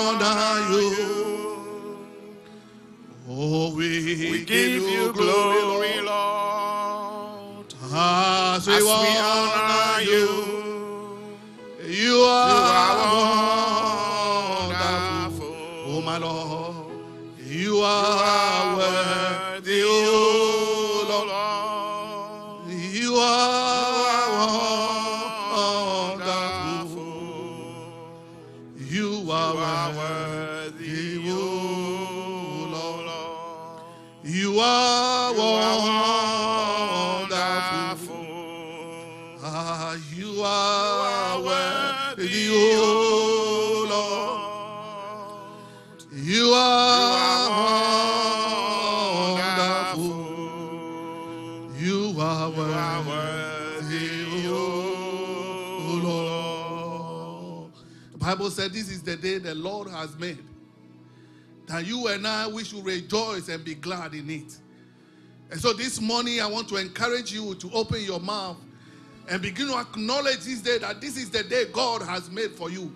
honor you. Oh, we give you glory, Lord. As we honor you. You are wonderful, oh my Lord. You are worthy, oh Lord. You are wonderful. You are worthy, oh Lord. You are wonderful. You are worthy, oh Lord. You are wonderful. You are worthy, oh Lord. The Bible said this is the day the Lord has made, that you and I, we should rejoice and be glad in it. And so this morning I want to encourage you to open your mouth and begin to acknowledge this day that this is the day God has made for you.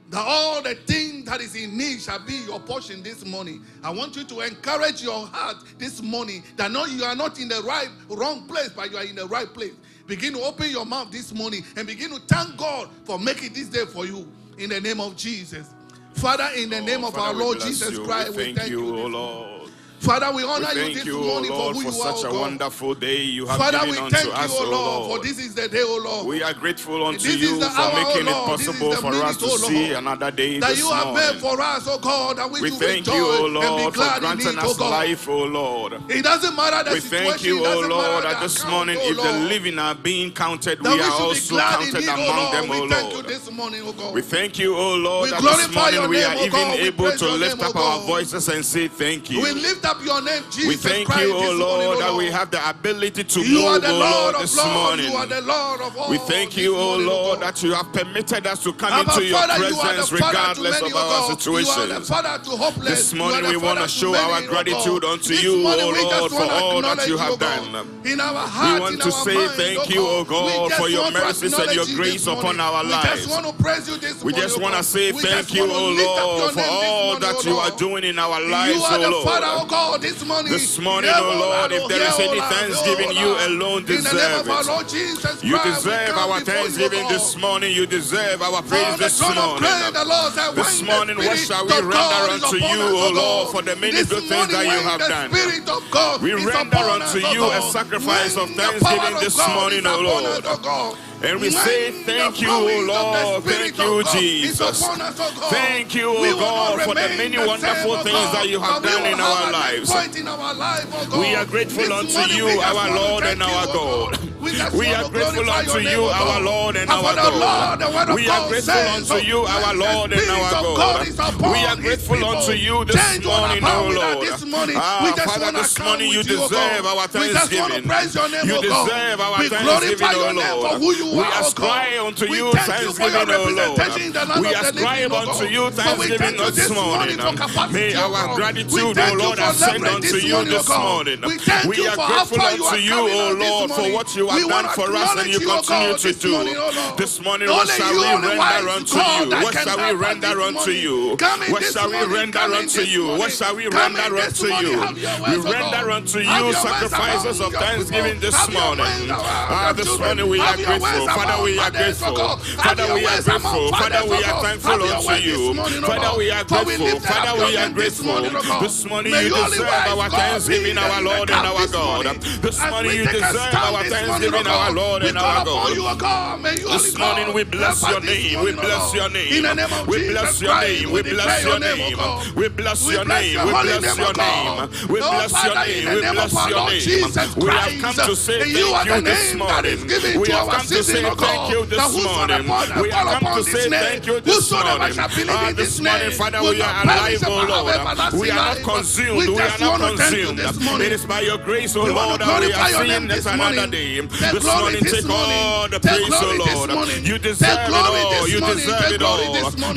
That all the things that is in need shall be your portion this morning. I want you to encourage your heart this morning that no, you are not in the wrong place, but you are in the right place. Begin to open your mouth this morning and begin to thank God for making this day for you in the name of Jesus. Father, in the name of our Lord Jesus Christ, we thank you, O Lord. Father, we honor you this morning for who you are, such a wonderful day you have Father, given we unto thank us, you, O Lord. For this is the day, O Lord. We are grateful unto This you is the for hour, making O it Lord. possible for us to see another day that this you have morning. made for us, oh God, that we should thank rejoice you, O and be Lord, for glad in granting it, oh us God. life, O Lord. It doesn't matter the We situation. thank you, it O doesn't Lord, matter that the this account, morning, oh if the Lord, living are being counted, that we are should be also glad counted in it, among oh them, Lord. O We thank you Lord. this morning, oh God. We thank you, O Lord, We that this glorify morning your we name, are oh even God. We able praise to your lift name, up oh our God. voices and say thank you. We lift up your name, Jesus We thank Christ, you, O this morning, Lord, oh that we Lord. have the ability to You are move, the O Lord Lord, of this Lords. morning. You are the Lord of all. We thank this you, O morning, Lord, God, that you have permitted us to come Abba, into your Father, you are the presence Father to regardless many, of oh our God. You are the situations. Father to hopeless. This morning you are we the want to Father show many, our oh gratitude God. unto This you, morning O we Lord, just for want to all that acknowledge you you, oh have God. done. In our We heart, want in to our say mind, thank oh you, O God. We God, just for your want to mercies and your acknowledge you grace this morning. upon our We just lives. want to praise you this We morning, just oh want to God. say We thank just you, want to O lift up Lord, your for name this all morning, that oh you are Lord. doing in our You lives, are O the Father, Lord. oh God, this morning. This morning, O Lord, if there is any thanksgiving, you alone in the name deserve of our it. Lord Jesus You Christ, we deserve come our before you, thanksgiving oh this God. morning. You deserve our praise For the this throne of morning. grace, the Lord said, This when morning, the what Spirit shall we of render God is unto upon you, us, O oh Lord, God. for the many This good things morning, that you when have the done? Spirit of God We is render upon unto us, oh you a God. sacrifice of When the thanksgiving power of this God is morning, O upon us, Lord. oh God. And we When say the thank you, O promise of the Lord. Spirit Thank of you, God is Jesus. upon us, oh God. Thank you, We O will not God, for the remain many the same, wonderful oh things that God, you have but we done will in our have a next lives. point in our life, oh We God. are grateful This unto morning you, we just our want to Lord thank and you, our oh God. God. We just We want are to grateful glorify unto your name, you, oh our God. Lord and And for our the God. Lord, the word of We are God grateful says, unto oh, you, our when the Lord and Spirit our of God God. is We are upon his grateful unto people, you this change all morning, about O with us Lord. this morning. We just Father, want to this come morning you with you, oh deserve God. our We just want to thanksgiving. praise your name, You oh God. deserve our We thanksgiving, glorify O your name for Lord. who you We are, oh God. ascribe unto We you thank you for your thanksgiving, O Lord. representation in the land We of the living, ascribe oh unto God. you But we thanksgiving thank you this this morning morning. for May capacity, oh our God. We gratitude, O thank you Lord, for ascend leverage unto this you morning, oh this God. morning. We thank We you are for how grateful far you unto are you, carrying O us this Lord, for morning. what you We have want done to for us and acknowledge you you, oh continue God, to this do. morning, oh Lord. This morning, what Only shall you, we only render wise unto God you? that What can shall we help us render this unto morning. you? Come in What this shall we morning, render come in unto this you? What morning. shall we Come in render this unto morning, you? have your We ways, oh render God. unto Have you your ways sacrifices among of your people. thanksgiving this Have your ways morning. around your This children. morning we are Have your ways grateful. Father, among we are mothers, oh grateful. God. Have Father, your we are ways among grateful. Father, fathers, oh we are God. thankful Have your unto way this you. morning, oh Father, God. we are For we grateful. lifted up Father, your we are name this grateful. morning, oh God. This morning May you you only deserve wise our God be thanksgiving, our the Lord and cup our this God. morning. This As morning we you take a deserve stand our this morning, oh thanksgiving, our God, Lord we and our call upon God. you, oh God. May you only This morning God we help bless us your this name. We morning, oh bless your God. In name. the name of We Jesus bless your Christ, name. we We declare bless your your name, oh name. God. We bless We your bless name. your We holy bless name, oh your name. God. We Oh bless your Father, in name. the We name of bless our your Lord name. Jesus We have Christ, come to say you thank are the you this name that is morning. given We to have our come to season, say oh thank God. you That this whosoever morning. We have call come to upon this say name, thank you this whosoever morning. shall believe in this This morning, name, Father, will we not are perish alive, but oh have Lord. We everlasting are not life. consumed. We We are just not want to thank you consumed. this It morning. is by your grace, oh We want to Lord, that we are glorify your name seeing yet this another morning. day. This morning, take all the praise, O Lord. You deserve it all. You deserve it all.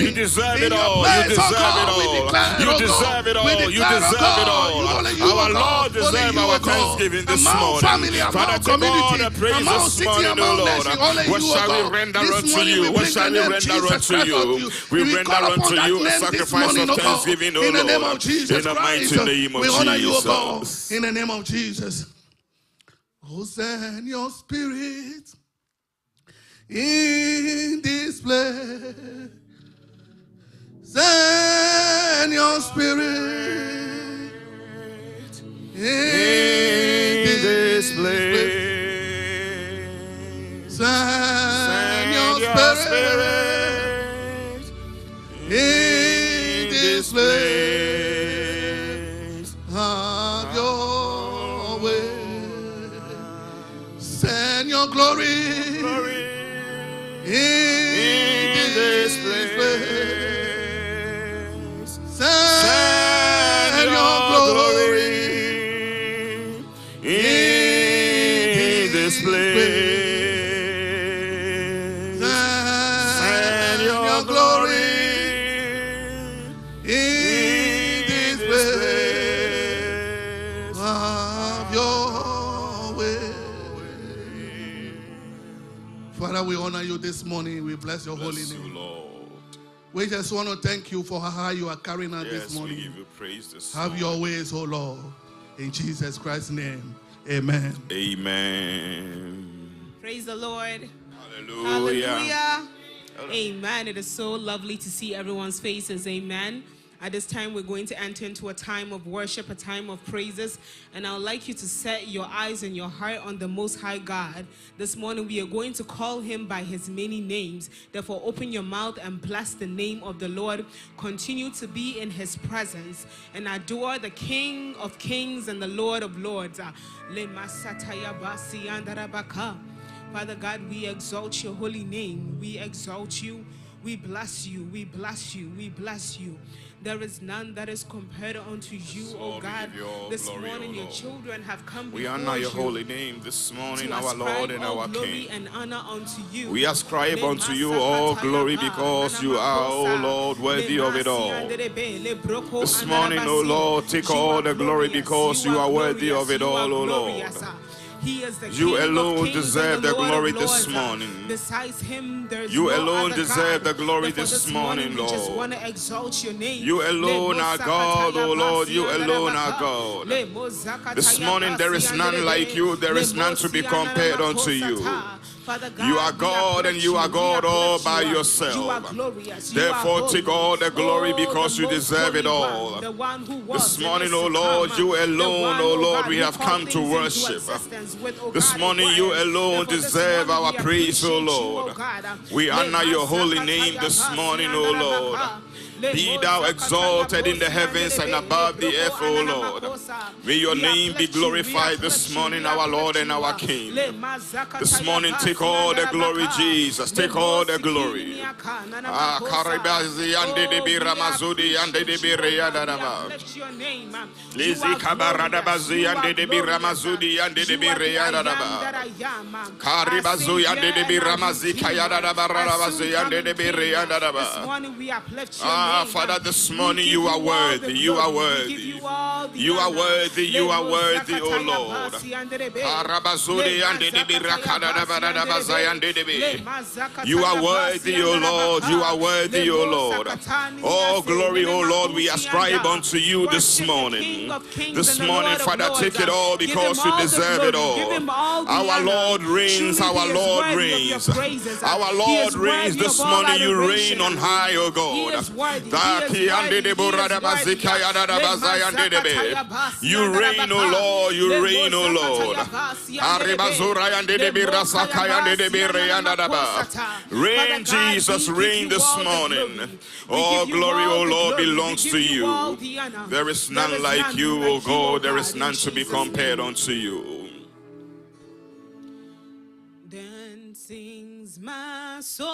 You deserve it all. You deserve it all. You deserve it all. You deserve it all. Our Lord deserves our thanksgiving this morning. Father, take all the praise this morning, O Lord. What shall we render unto you? What shall we render unto you? We render unto you a sacrifice of thanksgiving, O Lord. In the name of Jesus. In the mighty name of Jesus. We honor you, O God. In the name of Jesus. Oh, send your spirit in this place. Send your spirit in this place. Send your spirit in this place. Have your way. Send your glory in this place. Send your glory in this place. Send your glory in this place. Have your way. Father, we honor you this morning. We bless your holy name. Lord. We just want to thank you for how you are carrying us this morning. We give you praise this Have your ways, O Lord. In Jesus Christ's name, amen. Amen. Praise the Lord. Hallelujah. Hallelujah. Amen. It is so lovely to see everyone's faces. Amen. At this time, we're going to enter into a time of worship, a time of praises. And I would like you to set your eyes and your heart on the Most High God. This morning, we are going to call him by his many names. Therefore, open your mouth and bless the name of the Lord. Continue to be in his presence and adore the King of Kings and the Lord of Lords. Father God, we exalt your holy name. We exalt you. We bless you. We bless you. We bless you. There is none that is compared unto you, O God. This morning, your children have come before you. We honor your holy name this morning, our Lord and our King. And honor unto you. We ascribe unto you all glory because you are, O Lord, worthy of it all. This morning, O Lord, take all the glory because you are worthy of it all, O Lord. He is the you King alone of deserve the glory this Lords. morning. Besides him, there's you no alone other deserve God. the glory Therefore, this morning, we just Lord. want to exalt your name. You alone are God, O Lord. You alone are God. This morning there is none like you. There is none to be compared unto you. Father God, you are God and you are God all by yourself. You are glorious. Therefore, take all the glory because you deserve it all. This morning, O Lord, you alone, O Lord, we have come to worship. This morning, you alone deserve our praise, O Lord. We honor your holy name this morning, O Lord. Be thou exalted in the heavens and above the earth, O Lord. May your name be glorified this morning, our Lord and our King. This morning, take all the glory, Jesus. Take all the glory. Father, this morning you are worthy. You are worthy. You are worthy. You are worthy, O Lord. You are worthy, O Lord. You are worthy, O Lord. All glory, O Lord, we ascribe unto you this morning. This morning, Father, take it all because you deserve it all. Our Lord reigns. Our Lord reigns. Our Lord reigns. This morning you reign on high, O God. You reign, O Lord, you reign, O Lord. Reign, Jesus, reign this morning. All glory, O Lord, belongs to you. There is none like you, O God. There is none to be compared unto you. Then sings my soul,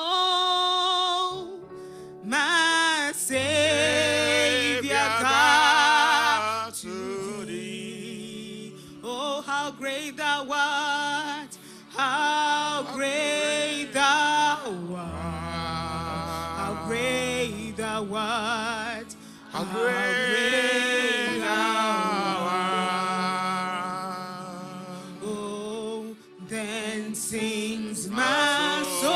my Savior God, to thee. Oh, how great thou art, how how great thou art. Oh, then sings my soul,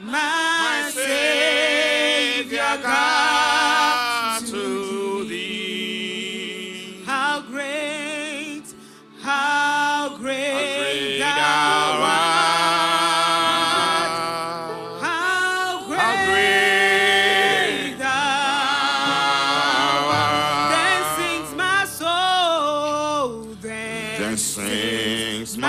my Savior God, to thee. How great thou art. Sings my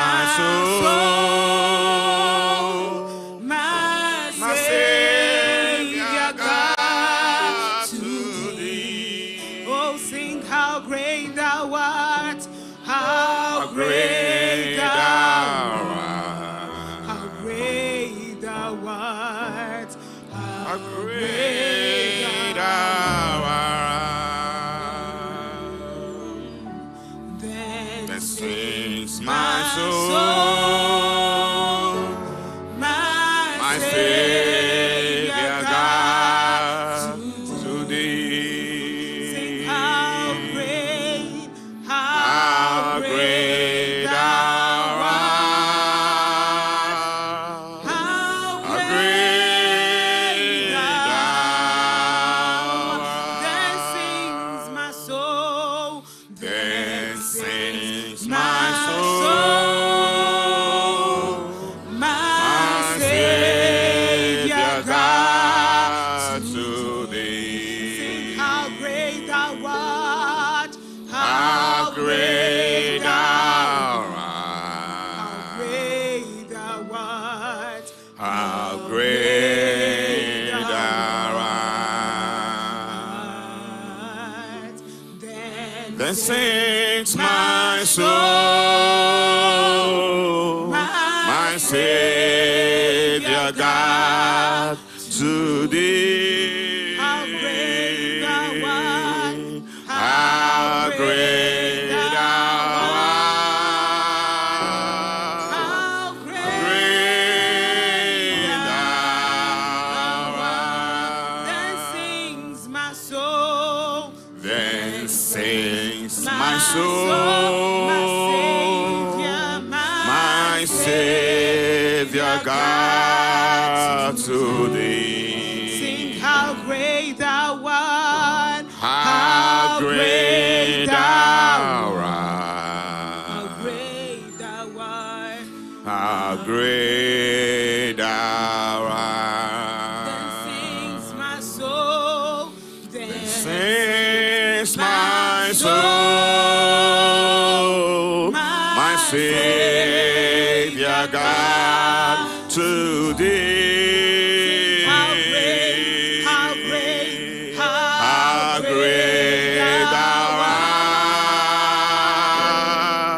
soul, my Savior God, to thee. Oh, sing how great thou art, how great thou art, how great thou art, how great thou art. Then sings my soul, my Savior God, to thee. Sing how great thou art, how great thou art. Then sings my soul, then sings my soul, my Savior God, to thee. sing how great thou art, How great thou art, how great thou art. Then sings my soul, my Savior God, to thee. How great thou art, How great thou art. how great Great thou art. Then sings my soul, Then sings my my soul, my Savior God, to thee. sing how great thou art, How great thou art. how great thou art. How great thou Then art. sings my soul, then Sings my soul, my Savior God, to thee. how great, how great, How great thou art.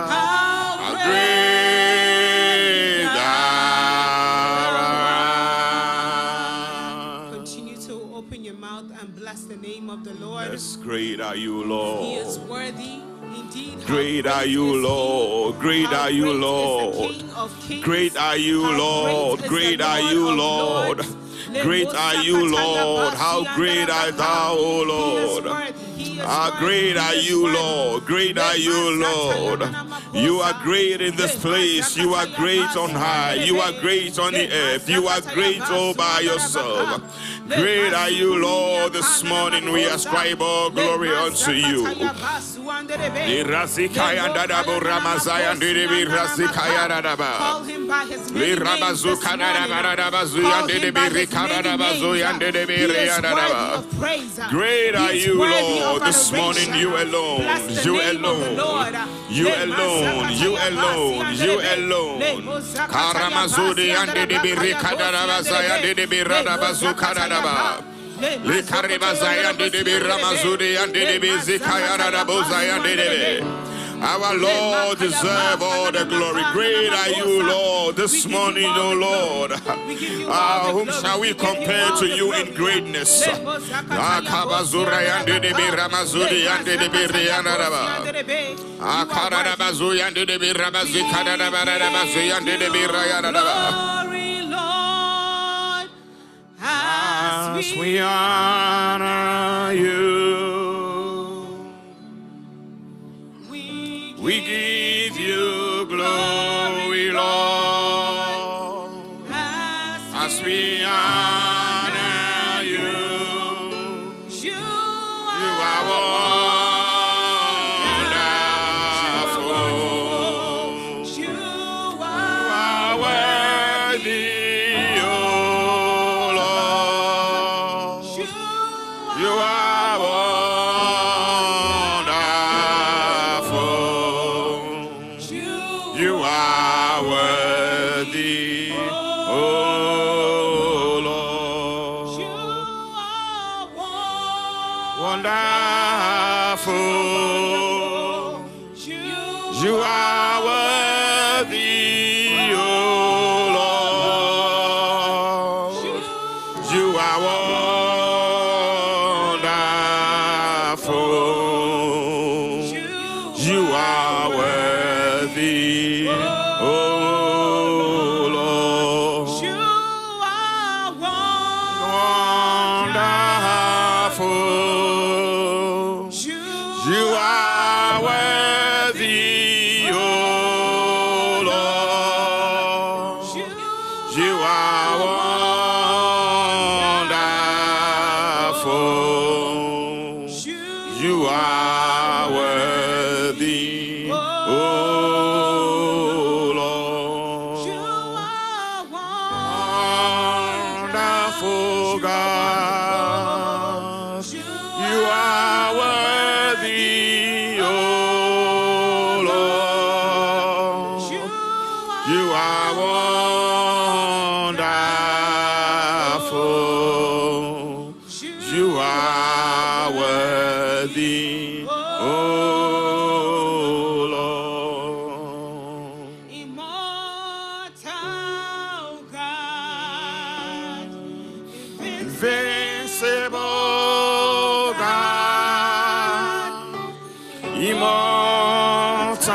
how Great thou art. Continue to open your mouth and bless the name of the Lord. Yes, great are you, He Lord. is worthy indeed. How Great are you, is He? Lord. Great How are you, great is the Lord. King of kings? Great are you, How Lord. is Great the are you, of Lord. lords? Great are you, Lord. How great art thou, O Lord. How great are you, Lord. Great are you, Lord. You are great in this place. You are great on high. You are great on the earth. You are great all by yourself. Great are you, Lord. This morning we ascribe all glory unto you. Call him by his many names this morning. Call him by his many names. He is worthy of praise. Great are He is you, worthy Lord. of This morning adoration. you alone. Bless the You name of the Lord. alone. You alone. You alone. You alone. Karamazudi and the Birikadabazaya and the Biradabazukadaba. Likaribazaya and the Biramazudi and the Bizikayarabozaya and the Our Lord deserve all the glory. Great are you, Lord, this morning, O Lord. Whom shall we compare to you in greatness? Glory, Lord, as As we honor you, we give you glory, Lord. As we honor you, you are wonderful. You are worthy, oh Lord. You are wonderful. You are worthy, oh Lord. Wonderful. You are worthy, oh Lord. You are wonderful. You are worthy, oh Lord. Wonderful. You are worthy, oh Lord. You are wonderful. You are worthy, oh Lord. Wonderful God. You are worthy, oh Lord. You are wonderful. You are worthy, oh Lord. Immortal God, Invincible God, immortal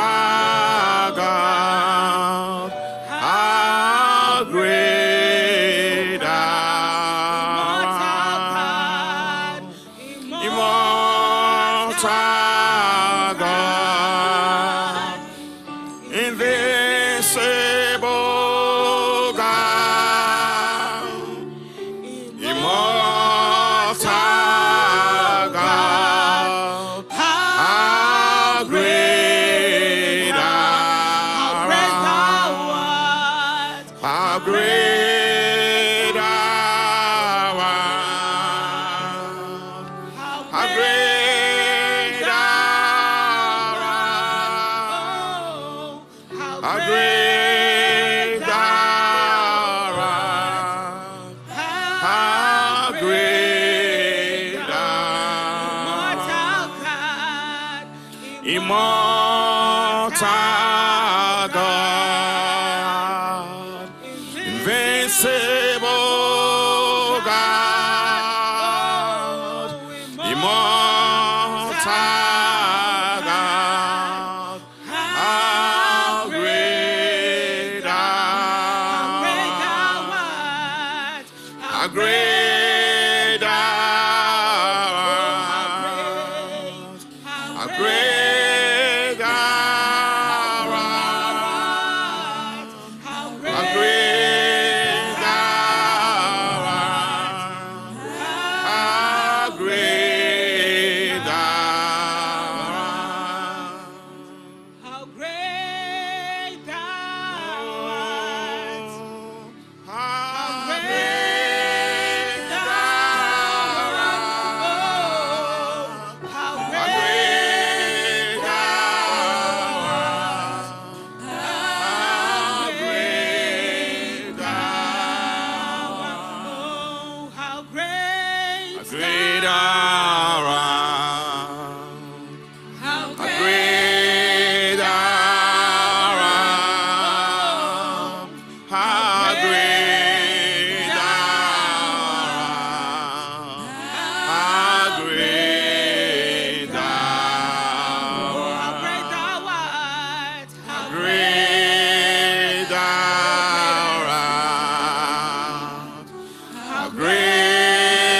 God, how great thou art. Immortal God, invincible God, immortal God, how great thou art. How great thou art. How great thou art. How great thou art. How great thou art. Immortal God, invincible God, immortal God, how great thou art. How great thou art. How great thou art. How great thou art. How great thou art. how great thou art. How great thou art. How great thou art. How great thou art. How great How great thou art. How How great thou art. How great thou art. How great thou art. How great thou art. How Great thou art. How great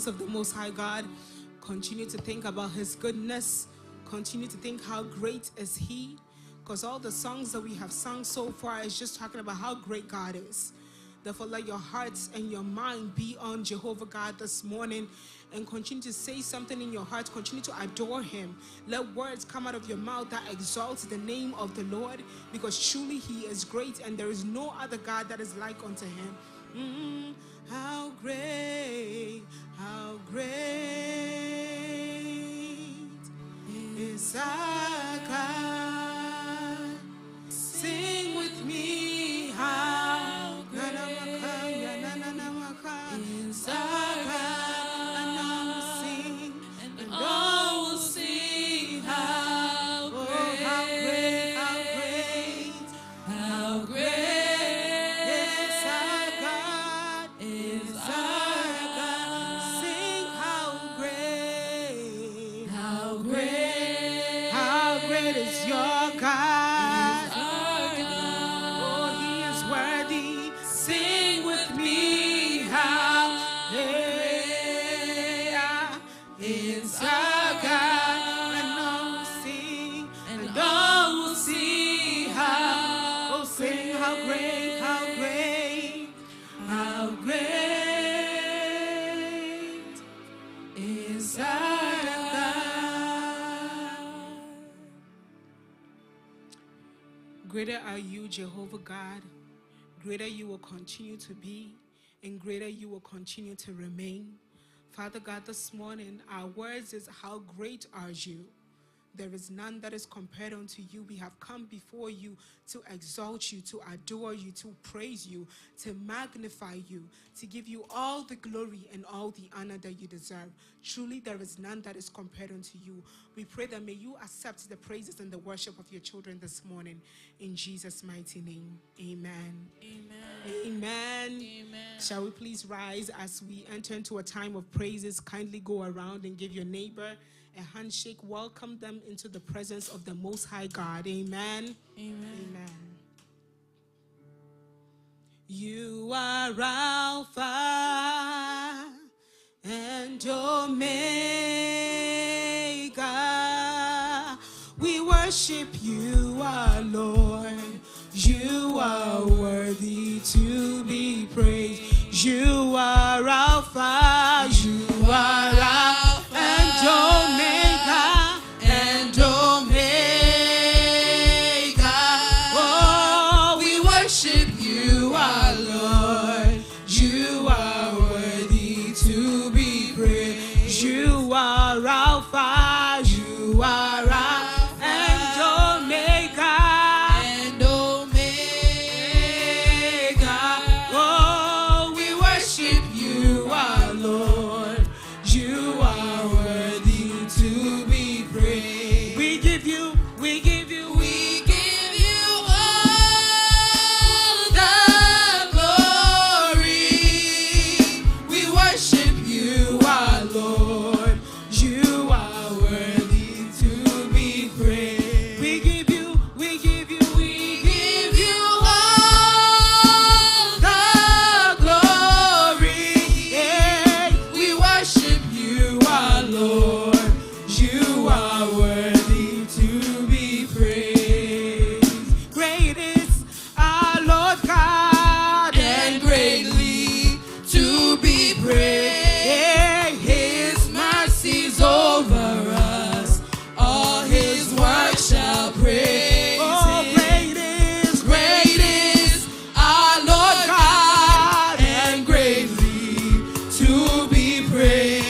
Of the Most High God, continue to think about His goodness, continue to think how great is He, because all the songs that we have sung so far is just talking about how great God is. Therefore, let your hearts and your mind be on Jehovah God this morning, and continue to say something in your heart. Continue to adore Him. Let words come out of your mouth that exalts the name of the Lord, because truly He is great, and there is no other God that is like unto Him. How great is our God. Sing with me, how great is our God. And I will sing, and all will sing, how great, how great is our God. Is your God. Oh, He is worthy. Sing with me, how great is our God. And all will sing, and all will see how, oh, sing how great, how great, how great is our God. Greater are you, Jehovah God. Greater you will continue to be, and greater you will continue to remain. Father God, this morning, our words is, how great are you? There is none that is compared unto you. We have come before you to exalt you, to adore you, to praise you, to magnify you, to give you all the glory and all the honor that you deserve. Truly, there is none that is compared unto you. We pray that may you accept the praises and the worship of your children this morning. In Jesus' mighty name, amen. Amen. Amen. Amen. Shall we please rise as we enter into a time of praises? Kindly go around and give your neighbor a handshake. Welcome them into the presence of the Most High God. Amen. Amen. Amen. You are Alpha Omega. We worship you, our Lord. You are worthy to be praised. You are Alpha. You are Alpha and Omega. And Omega. Oh, we worship you, our Lord. You are worthy to be praised. You are Alpha. You are Alpha and Omega. And Omega. Oh, we worship you, our Lord. You are worthy to be praised. We give you all the glory. We worship you, our Lord. You are worthy to be praised. We give you all the glory. Yeah. We worship you, our Lord. You are worthy to be praised. Great is our Lord God, and greatly to be praised. His mercies over us, all his work shall praise. Oh, great is our Lord God, and greatly to be praised.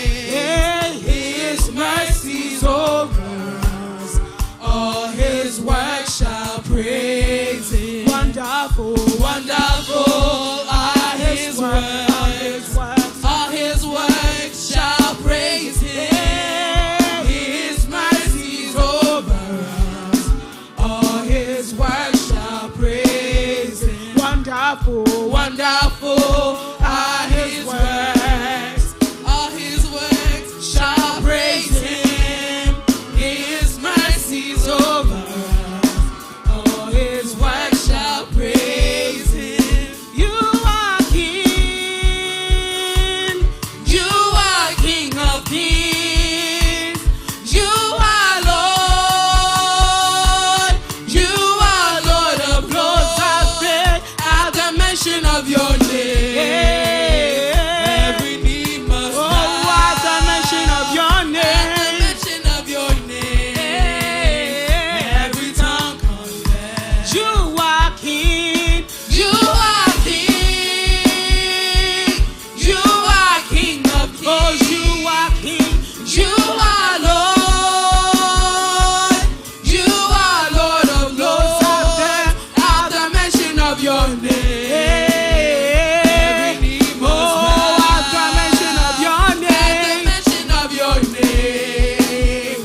His mercies over us, all his work shall praise him. Wonderful, wonderful are his works. All his works shall praise him. His mercies over us, all his works shall praise him. Wonderful, wonderful are his works. All his works shall praise him. His mercies over us, all his works shall praise him. You are King. You are King of kings. You are Lord. You are Lord of lords. I say, at the mention of your name, every knee must bow. Oh, at the mention of your name, at the mention of your name, every tongue confess. You are King. You are King. You are King of kings. Oh, you are King. You are Lord. You are Lord of lords. At the mention of your name, every knee must bow. At the mention of your name, at the mention of your name,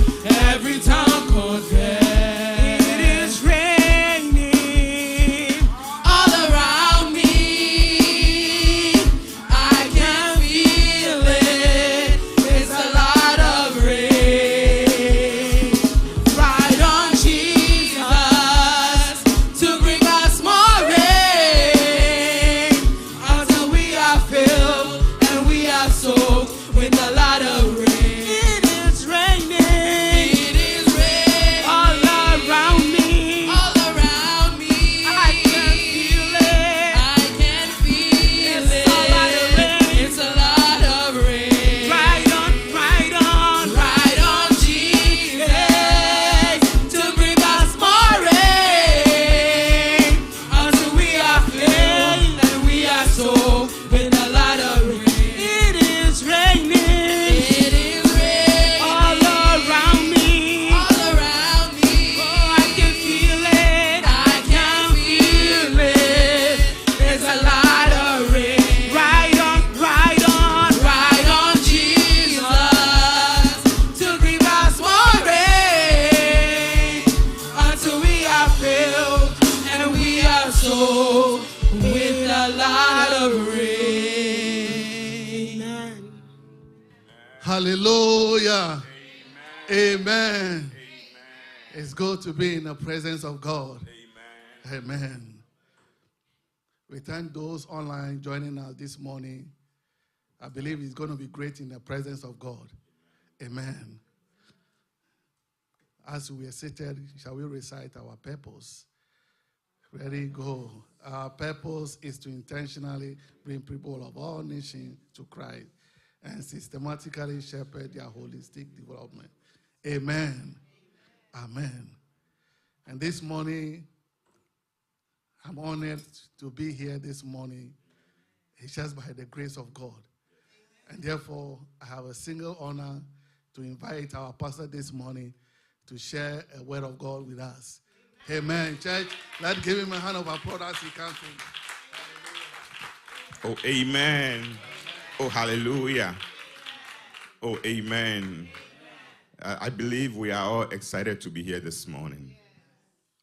every tongue confess. It is raining all around me. I can feel it. It's a lot of rain. Right on Jesus to bring us more rain until we are filled and we are soaked with a lot of rain. It is raining. It is raining all around me. All around me. I can feel it. I can feel it. It's a lot of rain. It's a lot of rain. Right on Jesus to bring us more rain until we are filled and we are soaked with a lot of rain. It is raining. It is raining all around me. All around me. Oh, I can feel it. I can feel it. There's a lot of rain. Right on Jesus to give us more rain until we are filled and we are soaked with a lot of rain. Amen. Hallelujah. Amen. It's good to be in the presence of God. Amen. We thank those online joining us this morning I believe it's going to be great in the presence of God. Amen. As we are seated, shall we recite our purpose? Ready, go. Our purpose is to intentionally bring people of all nations to Christ and systematically shepherd their holistic development. Amen. Amen. And this morning, I'm honored to be here this morning. It's just by the grace of God. And therefore, I have a single honor to invite our pastor this morning to share a word of God with us. Amen. Church, let's give him a hand of applause as he comes in. Oh, amen. Oh, hallelujah. Oh, amen. I believe we are all excited to be here this morning.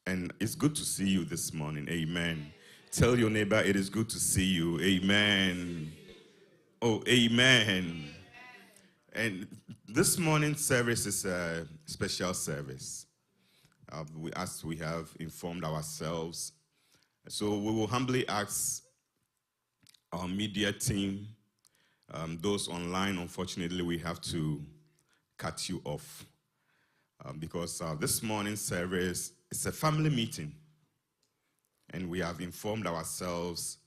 And it's good to see you this morning. Amen. Tell your neighbor it is good to see you. Amen. Oh, amen. And this morning's service is a special service. As we have informed ourselves. So we will humbly ask our media team, those online, unfortunately, we have to cut you off. Because this morning's service is a family meeting. And we have informed ourselves